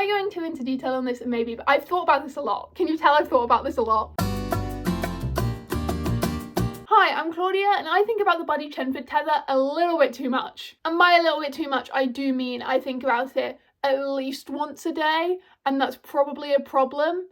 I going too into detail on this? Maybe, but I've thought about this a lot. Can you tell I've thought about this a lot? Hi, I'm Claudia, and I think about the buddie chenford tether a little bit too much. And by a little bit too much, I do mean I think about it at least once a day, and that's probably a problem.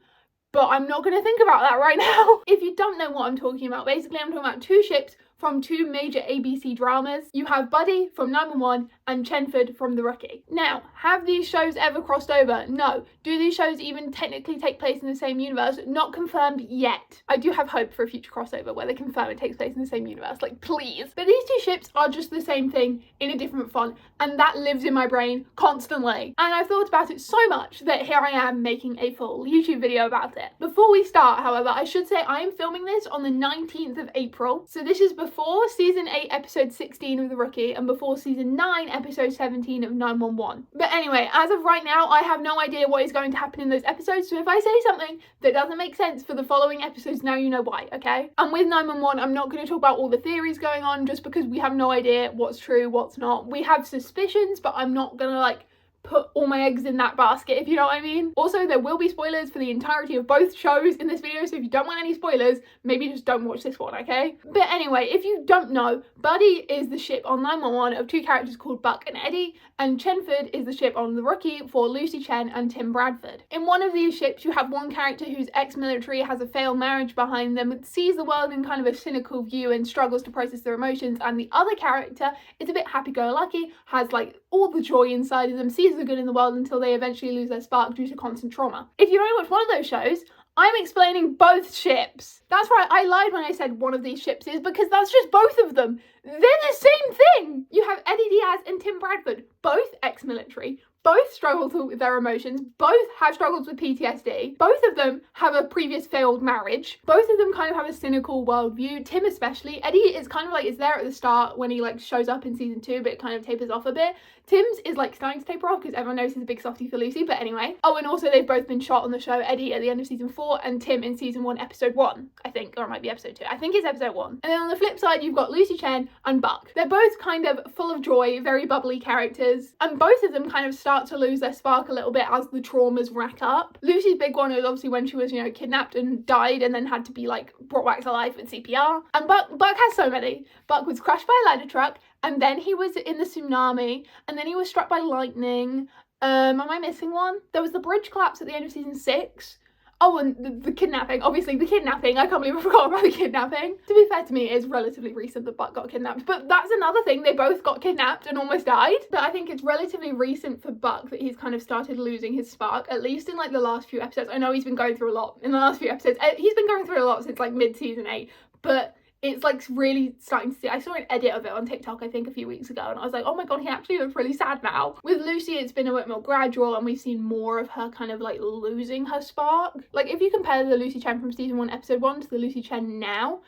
But I'm not going to think about that right now. If you don't know what I'm talking about, basically I'm talking about two ships from two major ABC dramas. You have Buddie from 911 and Chenford from The Rookie. Now, have these shows ever crossed over? No. Do these shows even technically take place in the same universe? Not confirmed yet. I do have hope for a future crossover where they confirm it takes place in the same universe, like please. But these two ships are just the same thing in a different font, and that lives in my brain constantly. And I've thought about it so much that here I am making a full YouTube video about it. Before we start, however, I should say I am filming this on the 19th of April. So this is before season 8 episode 16 of The Rookie and before season 9 episode 17 of 911. But anyway, as of right now, I have no idea what is going to happen in those episodes, so if I say something that doesn't make sense for the following episodes, now you know why, okay? And with 911, I'm not going to talk about all the theories going on just because we have no idea what's true, what's not. We have suspicions, but I'm not gonna like put all my eggs in that basket, if you know what I mean. Also, there will be spoilers for the entirety of both shows in this video, so if you don't want any spoilers, maybe just don't watch this one, okay? But anyway, if you don't know, Buddie is the ship on 911 of two characters called Buck and Eddie, and Chenford is the ship on The Rookie for Lucy Chen and Tim Bradford. In one of these ships, you have one character who's ex-military, has a failed marriage behind them, sees the world in kind of a cynical view and struggles to process their emotions, and the other character is a bit happy-go-lucky, has like all the joy inside of them, sees the good in the world until they eventually lose their spark due to constant trauma. If you only watch one of those shows, I'm explaining both ships. That's right, I lied when I said one of these ships is, because that's just both of them. They're the same thing. You have Eddie Diaz and Tim Bradford, both ex-military, both struggle with their emotions, both have struggles with PTSD, both of them have a previous failed marriage, both of them kind of have a cynical worldview, Tim especially. Eddie is kind of like, is there at the start when he like shows up in season 2, but it kind of tapers off a bit. Tim's is like starting to taper off because everyone knows he's a big softie for Lucy, but anyway. Oh, and also they've both been shot on the show, Eddie at the end of season 4 and Tim in season 1, episode 1, I think, or it might be episode 2. I think it's episode 1. And then on the flip side, you've got Lucy Chen and Buck. They're both kind of full of joy, very bubbly characters, and both of them kind of start to lose their spark a little bit as the traumas rack up. Lucy's big one was obviously when she was, you know, kidnapped and died and then had to be like brought back to life with CPR. And Buck has so many. Buck was crushed by a ladder truck, and then he was in the tsunami, and then he was struck by lightning. Am I missing one? There was the bridge collapse at the end of season 6. Oh, and the kidnapping, obviously the kidnapping. I can't believe I forgot about the kidnapping. To be fair to me, it is relatively recent that Buck got kidnapped, but that's another thing. They both got kidnapped and almost died. But I think it's relatively recent for Buck that he's kind of started losing his spark, at least in like the last few episodes. I know he's been going through a lot in the last few episodes. He's been going through a lot since like mid-season 8, but it's like really starting to see. I saw an edit of it on TikTok, I think, a few weeks ago, and I was like, oh my god, he actually looks really sad now. With Lucy, it's been a bit more gradual, and we've seen more of her kind of like losing her spark. Like if you compare the Lucy Chen from season 1, episode 1 to the Lucy Chen now,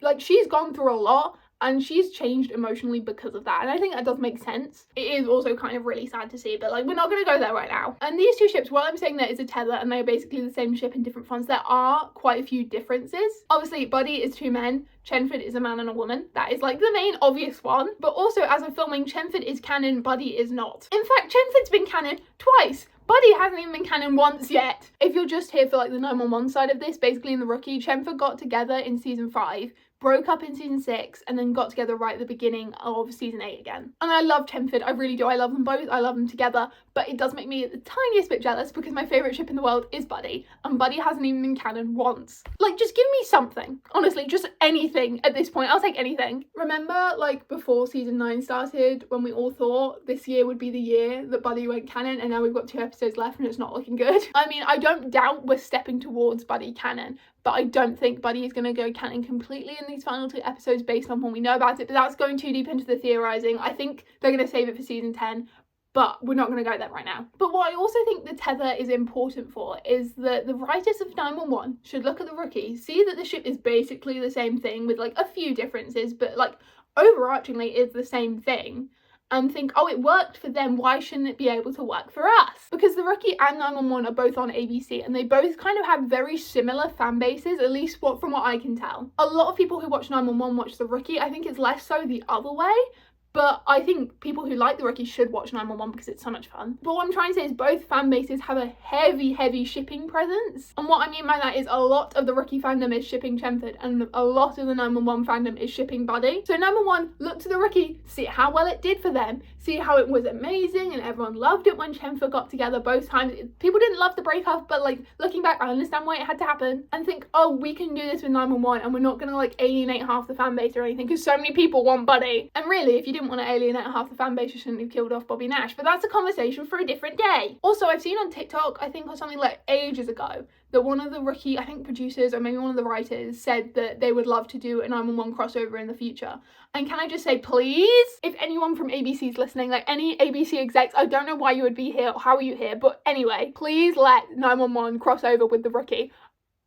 like she's gone through a lot, and she's changed emotionally because of that, and I think that does make sense. It is also kind of really sad to see, but like we're not going to go there right now. And these two ships, while I'm saying that it's a tether and they're basically the same ship in different fonts, there are quite a few differences. Obviously, Buddie is 2 men, Chenford is a man and a woman. That is like the main obvious one. But also, as of filming, Chenford is canon, Buddie is not. In fact, Chenford's been canon twice. Buddie hasn't even been canon once yet. If you're just here for like the 911 side of this, basically in The Rookie, Chenford got together in season 5, broke up in season 6, and then got together right at the beginning of season 8 again. And I love Chenford, I really do. I love them both, I love them together, but it does make me the tiniest bit jealous because my favourite ship in the world is Buddie, and Buddie hasn't even been canon once. Like, just give me something. Honestly, just anything at this point. I'll take anything. Remember, like, before season 9 started, when we all thought this year would be the year that Buddie went canon, and now we've got 2 episodes left and it's not looking good? I mean, I don't doubt we're stepping towards Buddie canon, but I don't think Buddie is going to go canon completely in these final 2 episodes based on what we know about it, but that's going too deep into the theorising. I think they're going to save it for season 10, but we're not going to go there right now. But what I also think the tether is important for is that the writers of 911 should look at The Rookie, see that the ship is basically the same thing with like a few differences, but like overarchingly is the same thing, and think, oh, it worked for them, why shouldn't it be able to work for us? Because The Rookie and 911 are both on ABC, and they both kind of have very similar fan bases, at least from what I can tell. A lot of people who watch 911 watch The Rookie. I think it's less so the other way, but I think people who like the rookie should watch 911 because it's so much fun. But what I'm trying to say is both fan bases have a heavy shipping presence, and what I mean by that is a lot of the rookie fandom is shipping Chenford and a lot of the 911 fandom is shipping Buddie. So 911 look to the rookie, see how well it did for them, see how it was amazing and everyone loved it when Chenford got together both times. People didn't love the breakup, but like looking back, I understand why it had to happen, and think, oh, we can do this with 911 and we're not gonna like alienate half the fan base or anything because so many people want Buddie. And really, if you didn't want to alienate half the fan base, you shouldn't have killed off Bobby Nash, but that's a conversation for a different day. Also, I've seen on TikTok, I think or something like ages ago, that one of the rookie, I think producers or maybe one of the writers said that they would love to do a 911 crossover in the future. And can I just say, please, if anyone from ABC is listening, like any ABC execs, I don't know why you would be here or how are you here, but anyway, please let 911 cross over with the rookie.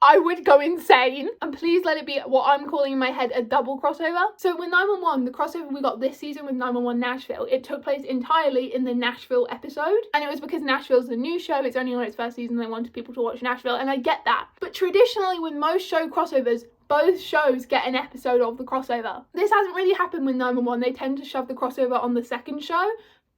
I would go insane. And please let it be what I'm calling in my head a double crossover. So with 911, the crossover we got this season with 911 Nashville, it took place entirely in the Nashville episode. And it was because Nashville's a new show, it's only on its first season, they wanted people to watch Nashville, and I get that. But traditionally with most show crossovers, both shows get an episode of the crossover. This hasn't really happened with 911, they tend to shove the crossover on the second show.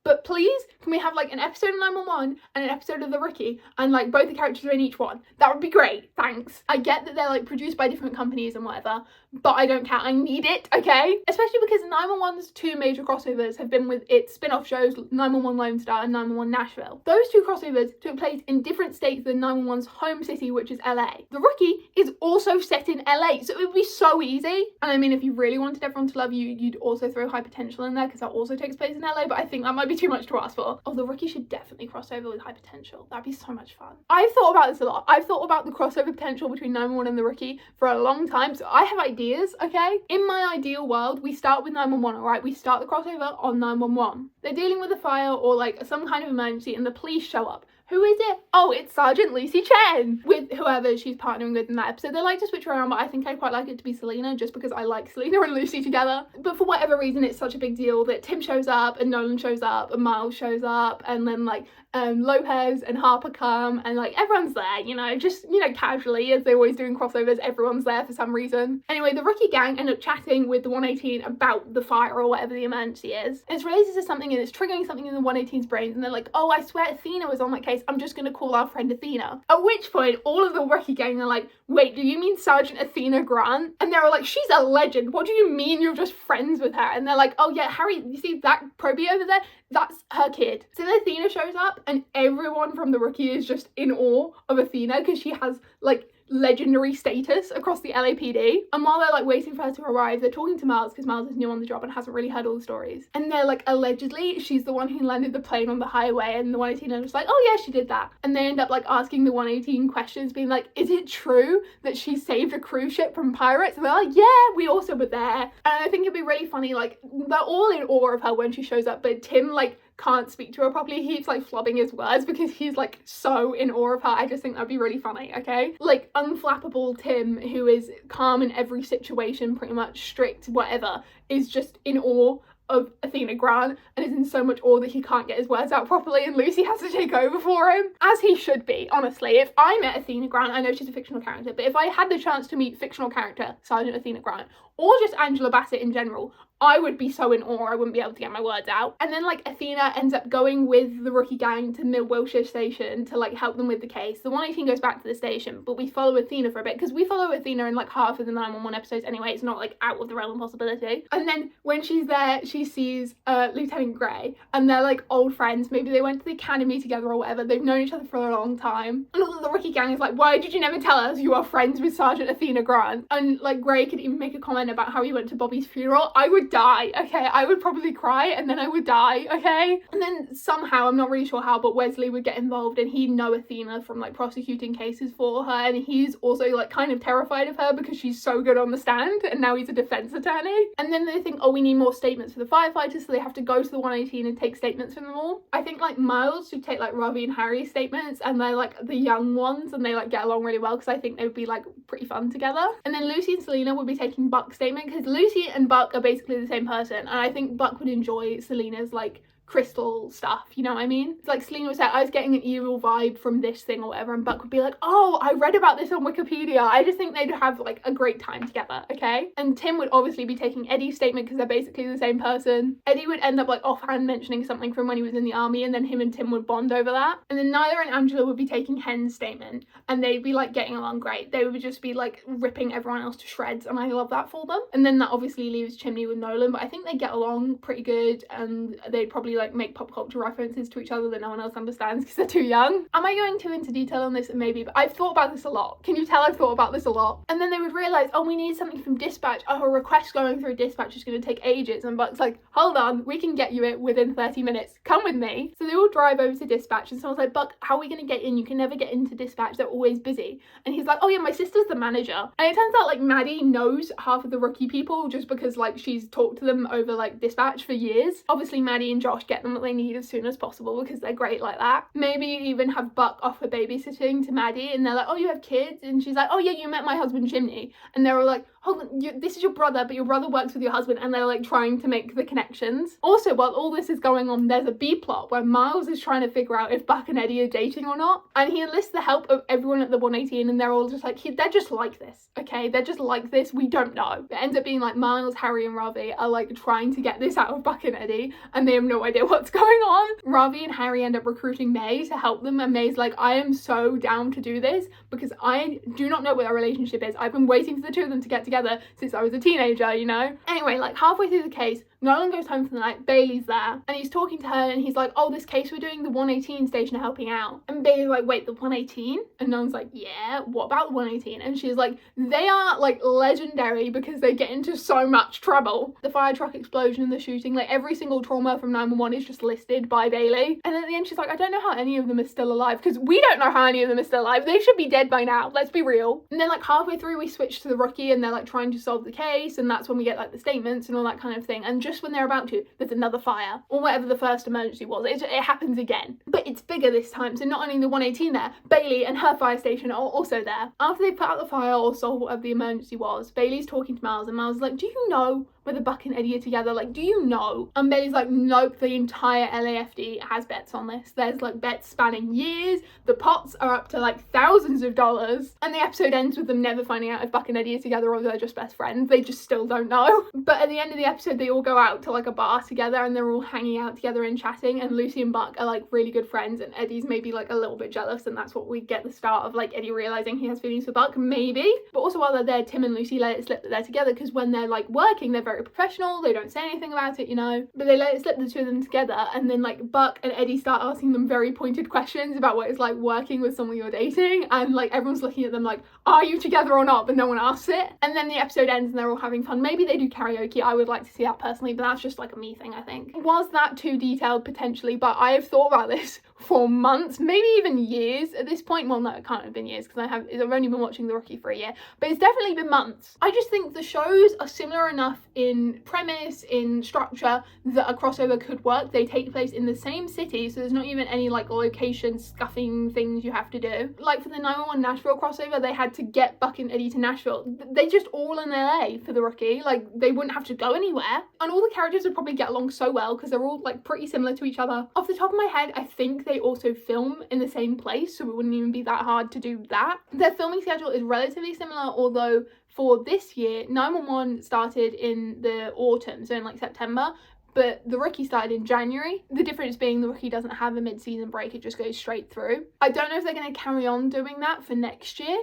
But please, can we have like an episode of 911 and an episode of The Rookie and like both the characters are in each one? That would be great, thanks. I get that they're like produced by different companies and whatever, but I don't care, I need it, okay? Especially because 911's two major crossovers have been with its spin-off shows 911 Lone Star and 911 Nashville. Those two crossovers took place in different states than 911's home city, which is LA. The Rookie is also set in LA, so it would be so easy. And I mean, if you really wanted everyone to love you, you'd also throw High Potential in there because that also takes place in LA, but I think that might be too much to ask for. Oh, The Rookie should definitely cross over with High Potential. That'd be so much fun. I've thought about this a lot. I've thought about the crossover potential between 911 and The Rookie for a long time, so I have ideas, okay? In my ideal world, we start with 911, alright? We start the crossover on 911. They're dealing with a fire or like some kind of emergency and the police show up. Who is it? Oh, it's Sergeant Lucy Chen with whoever she's partnering with in that episode. They like to switch around, but I think I quite like it to be Selena just because I like Selena and Lucy together. But for whatever reason, it's such a big deal that Tim shows up and Nolan shows up and Miles shows up and then like Lopez and Harper come and like everyone's there, you know, just, you know, casually as they always do in crossovers, everyone's there for some reason. Anyway, the Rookie gang end up chatting with the 118 about the fire or whatever the emergency is. And it's related to something and it's triggering something in the 118's brains and they're like, oh, I swear Athena was on that case, I'm just gonna call our friend Athena. At which point all of the Rookie gang are like, wait, do you mean Sergeant Athena Grant? And they're like, she's a legend, what do you mean you're just friends with her? And they're like, oh yeah, Harry, you see that probie over there? That's her kid. So then Athena shows up and everyone from the Rookie is just in awe of Athena because she has like legendary status across the LAPD. And while they're like waiting for her to arrive, they're talking to Miles because Miles is new on the job and hasn't really heard all the stories. And they're like, allegedly she's the one who landed the plane on the highway, and the 118 are just like, oh yeah, she did that. And they end up like asking the 118 questions, being like, is it true that she saved a cruise ship from pirates? And they're like, yeah, we also were there. And I think it'd be really funny, like they're all in awe of her when she shows up, but Tim like can't speak to her properly. He keeps like flubbing his words because he's like so in awe of her. I just think that'd be really funny, okay? Like unflappable Tim, who is calm in every situation, pretty much strict, whatever, is just in awe of Athena Grant and is in so much awe that he can't get his words out properly and Lucy has to take over for him. As he should be, honestly. If I met Athena Grant, I know she's a fictional character, but if I had the chance to meet fictional character Sergeant Athena Grant, or just Angela Bassett in general, I would be so in awe I wouldn't be able to get my words out. And then like Athena ends up going with the Rookie gang to Mid Wilshire station to like help them with the case. The 118 goes back to the station, but we follow Athena for a bit because we follow Athena in like half of the 911 episodes anyway. It's not like out of the realm of possibility. And then when she's there, she sees Lieutenant Grey and they're like old friends. Maybe they went to the academy together or whatever. They've known each other for a long time. And all of the Rookie gang is like, why did you never tell us you are friends with Sergeant Athena Grant? And like Grey could even make a comment about how he went to Bobby's funeral. I would die, okay? I would probably cry and then I would die, okay? And then somehow, I'm not really sure how, but Wesley would get involved and he'd know Athena from like prosecuting cases for her, and he's also like kind of terrified of her because she's so good on the stand and now he's a defense attorney. And then they think, oh, we need more statements for the firefighters, so they have to go to the 118 and take statements from them all. I think like Miles should take like Robbie and Harry's statements, and they're like the young ones and they like get along really well because I think they would be like pretty fun together. And then Lucy and Selena would be taking Buck's statement because Lucy and Buck are basically the same person, and I think Buck would enjoy Selena's like crystal stuff, you know what I mean? It's like Selena was saying, I was getting an evil vibe from this thing or whatever, and Buck would be like, oh, I read about this on Wikipedia. I just think they'd have like a great time together, okay? And Tim would obviously be taking Eddie's statement because they're basically the same person. Eddie would end up like offhand mentioning something from when he was in the army, and then him and Tim would bond over that. And then Nyla and Angela would be taking Hen's statement, and they'd be like getting along great. They would just be like ripping everyone else to shreds, and I love that for them. And then that obviously leaves Chimney with Nolan, but I think they get along pretty good, and they'd probably like make pop culture references to each other that no one else understands because they're too young. Am I going too into detail on this? Maybe, but I've thought about this a lot. Can you tell I've thought about this a lot? And then they would realise, oh, we need something from dispatch. Oh, a request going through dispatch is going to take ages. And Buck's like, hold on, we can get you it within 30 minutes. Come with me. So they all drive over to dispatch, and someone's like, Buck, how are we going to get in? You can never get into dispatch. They're always busy. And he's like, oh yeah, my sister's the manager. And it turns out like Maddie knows half of the rookie people just because like she's talked to them over like dispatch for years. Obviously Maddie and Josh get them what they need as soon as possible because they're great like that. Maybe even have Buck offer babysitting to Maddie, and they're like, oh, you have kids? And she's like, oh yeah, you met my husband Chimney. And they're all like, hold on, this is your brother, but your brother works with your husband, and they're like trying to make the connections. Also, while all this is going on, there's a B plot where Miles is trying to figure out if Buck and Eddie are dating or not, and he enlists the help of everyone at the 118, and they're all just like, they're just like this, okay? They're just like this, we don't know. It ends up being like Miles, Harry, and Ravi are like trying to get this out of Buck and Eddie, and they have no idea what's going on. Ravi and Harry end up recruiting May to help them, and May's like, I am so down to do this because I do not know what their relationship is. I've been waiting for the two of them to get together since I was a teenager, you know? Anyway, like halfway through the case, Nolan goes home for the night, Bailey's there, and he's talking to her, and he's like, oh, this case we're doing, the 118 station are helping out. And Bailey's like, wait, the 118? And Nolan's like, yeah, what about the 118? And she's like, they are like legendary because they get into so much trouble. The fire truck explosion, the shooting, like every single trauma from 911 is just listed by Bailey. And at the end she's like, I don't know how any of them are still alive, because we don't know how any of them are still alive. They should be dead by now, let's be real. And then like halfway through we switch to the rookie, and they're like trying to solve the case, and that's when we get like the statements and all that kind of thing. And just when they're about to, there's another fire, or whatever the first emergency was. It happens again, but it's bigger this time. So not only the 118 there, Bailey and her fire station are also there. After they put out the fire or solve whatever the emergency was, Bailey's talking to Miles, and Miles is like, do you know whether Buck and Eddie are together? Like, do you know? And Bailey's like, nope, the entire LAFD has bets on this. There's like bets spanning years. The pots are up to like thousands of dollars. And the episode ends with them never finding out if Buck and Eddie are together or they're just best friends. They just still don't know. But at the end of the episode, they all go out to like a bar together, and they're all hanging out together and chatting, and Lucy and Buck are like really good friends, and Eddie's maybe like a little bit jealous, and that's what we get the start of like Eddie realizing he has feelings for Buck, maybe. But also while they're there, Tim and Lucy let it slip that they're together, because when they're like working, they're very professional, they don't say anything about it, you know, but they let it slip, the two of them together, and then like Buck and Eddie start asking them very pointed questions about what it's like working with someone you're dating, and like everyone's looking at them like, are you together or not? But no one asks it. And then the episode ends and they're all having fun. Maybe they do karaoke. I would like to see that personally, but that's just like a me thing, I think. Was that too detailed? Potentially, but I have thought about this for months, maybe even years at this point. Well, no, it can't have been years because I've only been watching The Rookie for a year, but it's definitely been months. I just think the shows are similar enough in premise, in structure, that a crossover could work. They take place in the same city, so there's not even any like location scuffing things you have to do. Like for the 911 Nashville crossover, they had to get Buck and Eddie to Nashville. They just all in LA for The Rookie. Like they wouldn't have to go anywhere, and all the characters would probably get along so well because they're all like pretty similar to each other. Off the top of my head, I think they also film in the same place, so it wouldn't even be that hard to do that. Their filming schedule is relatively similar, although for this year 911 started in the autumn, so in like September, but The Rookie started in January. The difference being The Rookie doesn't have a mid-season break, it just goes straight through. I don't know if they're going to carry on doing that for next year,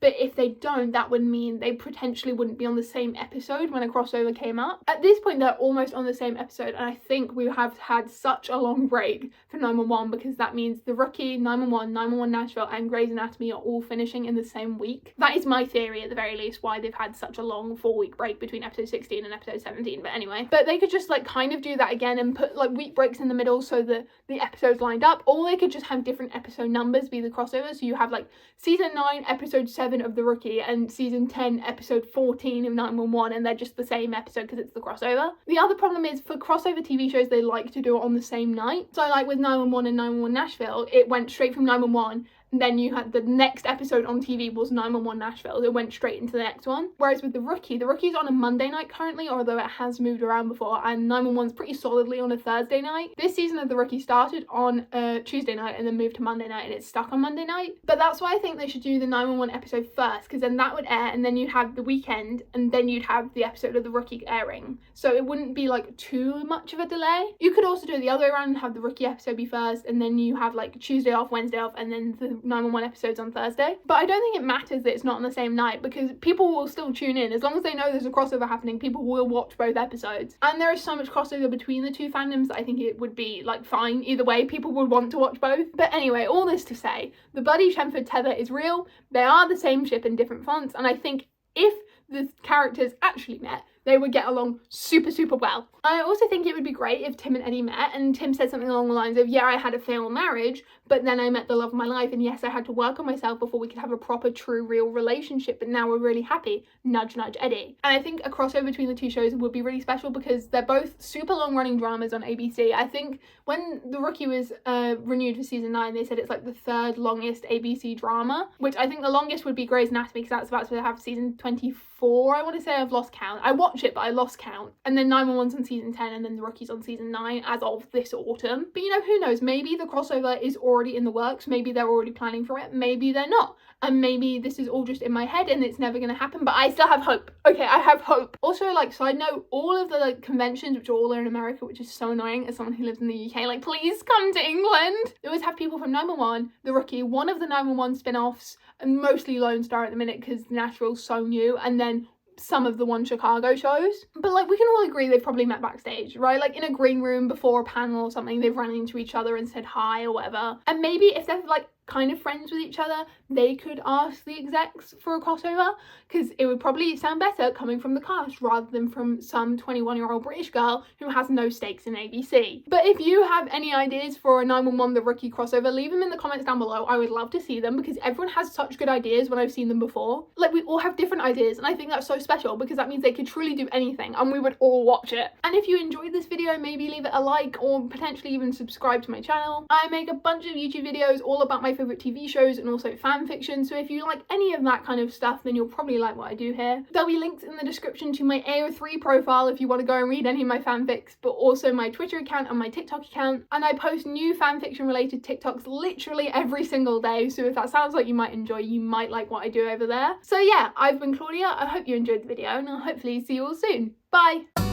but if they don't, that would mean they potentially wouldn't be on the same episode when a crossover came up. At this point, they're almost on the same episode, and I think we have had such a long break for 911 because that means The Rookie, 911, 911 Nashville, and Grey's Anatomy are all finishing in the same week. That is my theory, at the very least, why they've had such a long 4-week break between episode 16 and episode 17, but anyway. But they could just like kind of do that again and put like week breaks in the middle so that the episodes lined up, or they could just have different episode numbers be the crossover, so you have like season 9, episode 7 of The Rookie and season 10, episode 14 of 911, and they're just the same episode because it's the crossover. The other problem is for crossover TV shows, they like to do it on the same night. So like with 911 and 911 Nashville, it went straight from 911 and then you had the next episode on TV was 911 Nashville. It went straight into the next one. Whereas with the Rookie's on a Monday night currently, although it has moved around before, and 911's pretty solidly on a Thursday night. This season of the Rookie started on a Tuesday night and then moved to Monday night, and it's stuck on Monday night. But that's why I think they should do the 911 episode first, because then that would air, and then you'd have the weekend, and then you'd have the episode of the Rookie airing. So it wouldn't be like too much of a delay. You could also do it the other way around and have the Rookie episode be first, and then you have like Tuesday off, Wednesday off, and then the 911 episodes on Thursday. But I don't think it matters that it's not on the same night, because people will still tune in. As long as they know there's a crossover happening, people will watch both episodes. And there is so much crossover between the two fandoms that I think it would be like fine either way. People would want to watch both. But anyway, all this to say, the Buddie Chenford tether is real. They are the same ship in different fonts, and I think if the characters actually met, they would get along super, super well. I also think it would be great if Tim and Eddie met, and Tim said something along the lines of, yeah, I had a failed marriage, but then I met the love of my life, and yes, I had to work on myself before we could have a proper, true, real relationship, but now we're really happy. Nudge, nudge, Eddie. And I think a crossover between the two shows would be really special because they're both super long-running dramas on ABC. I think when The Rookie was renewed for season 9, they said it's like the third longest ABC drama, which I think the longest would be Grey's Anatomy, because that's about to have season 24, I want to say. I've lost count. I watch it, but I lost count. And then 911's on season 10, and then The Rookie's on season 9 as of this autumn. But you know, who knows? Maybe the crossover is already in the works. Maybe they're already planning for it. Maybe they're not. And maybe this is all just in my head and it's never going to happen, but I still have hope. Okay, I have hope. Also, like, side note, all of the like conventions, which are all in America, which is so annoying as someone who lives in the UK, like, please come to England. They always have people from 911, The Rookie, one of the 911 spin-offs, and mostly Lone Star at the minute because Nashville's so new, and then some of the One Chicago shows. But like, we can all agree they've probably met backstage, right? Like in a green room before a panel or something, they've run into each other and said hi or whatever. And maybe if they're like kind of friends with each other, they could ask the execs for a crossover, because it would probably sound better coming from the cast rather than from some 21-year-old British girl who has no stakes in ABC. But if you have any ideas for a 911 The Rookie crossover, leave them in the comments down below. I would love to see them because everyone has such good ideas when I've seen them before. Like, we all have different ideas, and I think that's so special because that means they could truly do anything and we would all watch it. And if you enjoyed this video, maybe leave it a like or potentially even subscribe to my channel. I make a bunch of YouTube videos all about my favourite TV shows and also fan fiction, so if you like any of that kind of stuff, then you'll probably like what I do here. There'll be links in the description to my AO3 profile if you want to go and read any of my fanfics, but also my Twitter account and my TikTok account, and I post new fanfiction related TikToks literally every single day, so if that sounds like you might enjoy, you might like what I do over there. So yeah, I've been Claudia, I hope you enjoyed the video, and I'll hopefully see you all soon. Bye!